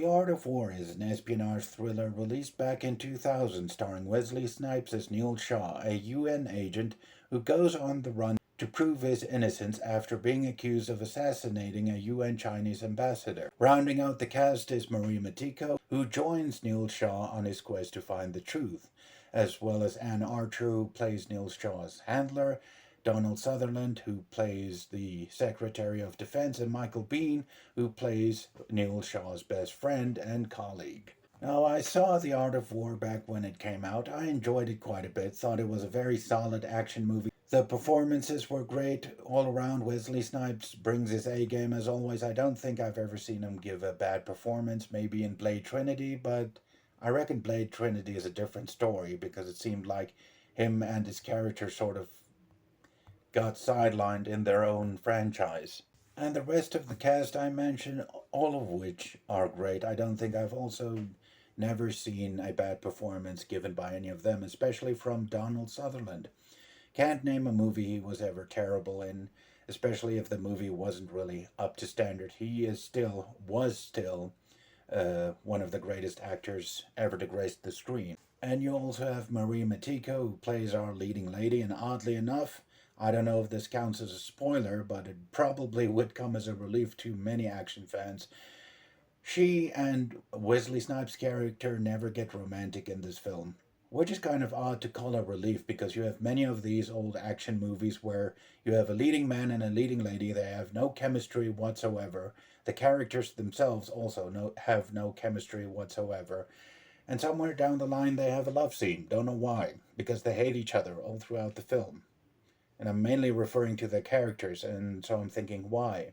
The Art of War is an espionage thriller released back in 2000 starring Wesley Snipes as Neil Shaw, a UN agent who goes on the run to prove his innocence after being accused of assassinating a UN Chinese ambassador. Rounding out the cast is Matiko, who joins Neil Shaw on his quest to find the truth, as well as Anne Archer, who plays Neil Shaw's handler, Donald Sutherland, who plays the Secretary of Defense, and Michael Biehn, who plays Neil Shaw's best friend and colleague. Now, I saw The Art of War back when it came out. I enjoyed it quite a bit, thought it was a very solid action movie. The performances were great all around. Wesley Snipes brings his A game as always. I don't think I've ever seen him give a bad performance, maybe in Blade Trinity, but I reckon Blade Trinity is a different story because it seemed like him and his character sort of got sidelined in their own franchise. And the rest of the cast I mentioned, all of which are great. I don't think I've also never seen a bad performance given by any of them, especially from Donald Sutherland. Can't name a movie he was ever terrible in, especially if the movie wasn't really up to standard. He was still one of the greatest actors ever to grace the screen. And you also have Marie Matiko, who plays our leading lady, and oddly enough, I don't know if this counts as a spoiler, but it probably would come as a relief to many action fans. She and Wesley Snipes' character never get romantic in this film, which is kind of odd to call a relief because you have many of these old action movies where you have a leading man and a leading lady. They have no chemistry whatsoever. The characters themselves also have no chemistry whatsoever. And somewhere down the line they have a love scene. Don't know why. Because they hate each other all throughout the film. And I'm mainly referring to the characters, and so I'm thinking, why?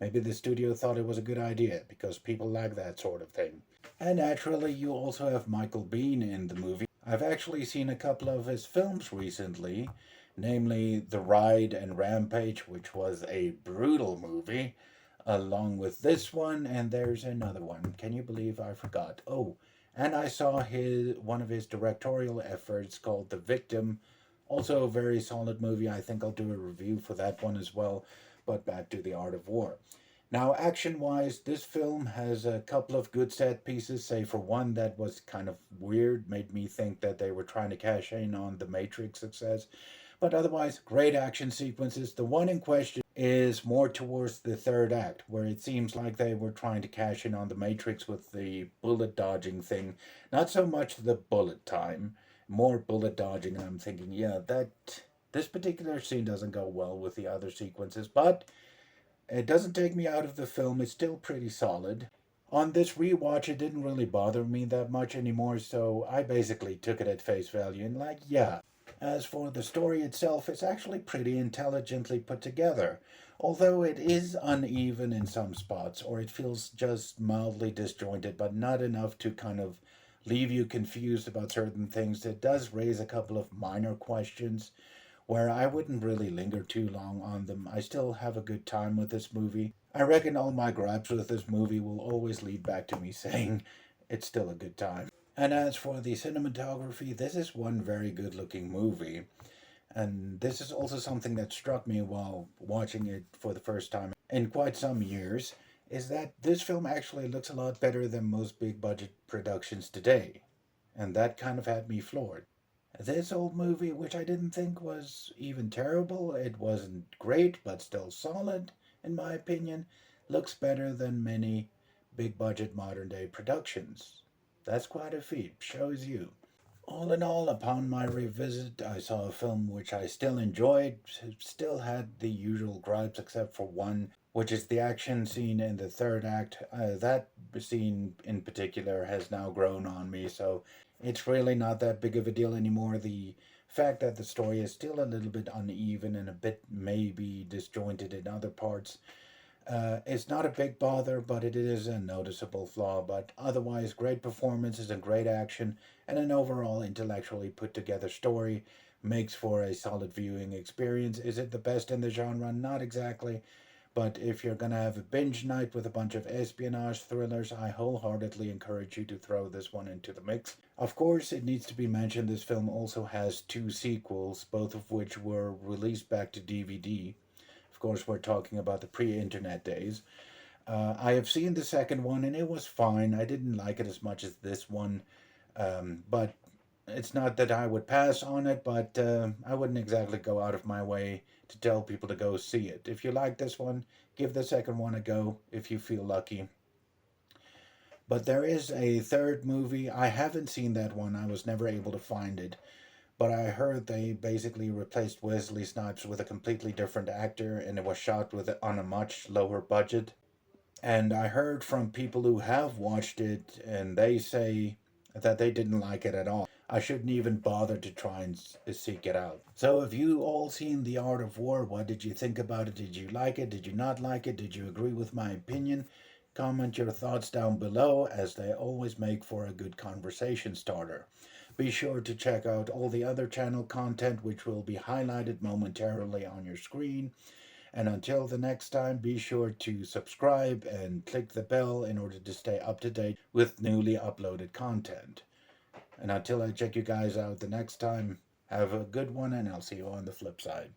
Maybe the studio thought it was a good idea, because people like that sort of thing. And naturally, you also have Michael Biehn in the movie. I've actually seen a couple of his films recently, namely The Ride and Rampage, which was a brutal movie, along with this one, and there's another one. Can you believe I forgot? Oh, and I saw one of his directorial efforts called The Victim. Also a very solid movie. I think I'll do a review for that one as well. But back to The Art of War. Now, action-wise, this film has a couple of good set pieces, save for one that was kind of weird, made me think that they were trying to cash in on the Matrix success. But otherwise, great action sequences. The one in question is more towards the third act, where it seems like they were trying to cash in on the Matrix with the bullet dodging thing. Not so much the bullet time, more bullet dodging, and I'm thinking, yeah, this particular scene doesn't go well with the other sequences, but it doesn't take me out of the film. It's still pretty solid. On this rewatch, it didn't really bother me that much anymore, so I basically took it at face value and like, yeah. As for the story itself, it's actually pretty intelligently put together, although it is uneven in some spots, or it feels just mildly disjointed, but not enough to kind of leave you confused about certain things. It does raise a couple of minor questions where I wouldn't really linger too long on them. I still have a good time with this movie. I reckon all my gripes with this movie will always lead back to me saying it's still a good time. And as for the cinematography, this is one very good looking movie. And this is also something that struck me while watching it for the first time in quite some years, is that this film actually looks a lot better than most big budget productions today. And that kind of had me floored. This old movie, which I didn't think was even terrible, it wasn't great, but still solid, in my opinion, looks better than many big budget modern day productions. That's quite a feat, shows you. All in all, upon my revisit, I saw a film which I still enjoyed, still had the usual gripes except for one, which is the action scene in the third act. That scene in particular has now grown on me, so it's really not that big of a deal anymore. The fact that the story is still a little bit uneven and a bit maybe disjointed in other parts is not a big bother, but it is a noticeable flaw. But otherwise, great performances and great action and an overall intellectually put together story makes for a solid viewing experience. Is it the best in the genre? Not exactly. But if you're going to have a binge night with a bunch of espionage thrillers, I wholeheartedly encourage you to throw this one into the mix. Of course, it needs to be mentioned this film also has two sequels, both of which were released back to DVD. Of course, we're talking about the pre-internet days. I have seen the second one and it was fine. I didn't like it as much as this one, but it's not that I would pass on it, but I wouldn't exactly go out of my way to tell people to go see it. If you like this one, give the second one a go if you feel lucky. But there is a third movie. I haven't seen that one. I was never able to find it. But I heard they basically replaced Wesley Snipes with a completely different actor and it was shot with on a much lower budget. And I heard from people who have watched it and they say that they didn't like it at all. I shouldn't even bother to try and seek it out. So, have you all seen The Art of War? What did you think about it? Did you like it? Did you not like it? Did you agree with my opinion? Comment your thoughts down below, as they always make for a good conversation starter. Be sure to check out all the other channel content, which will be highlighted momentarily on your screen. And until the next time, be sure to subscribe and click the bell in order to stay up to date with newly uploaded content. And until I check you guys out the next time, have a good one and I'll see you on the flip side.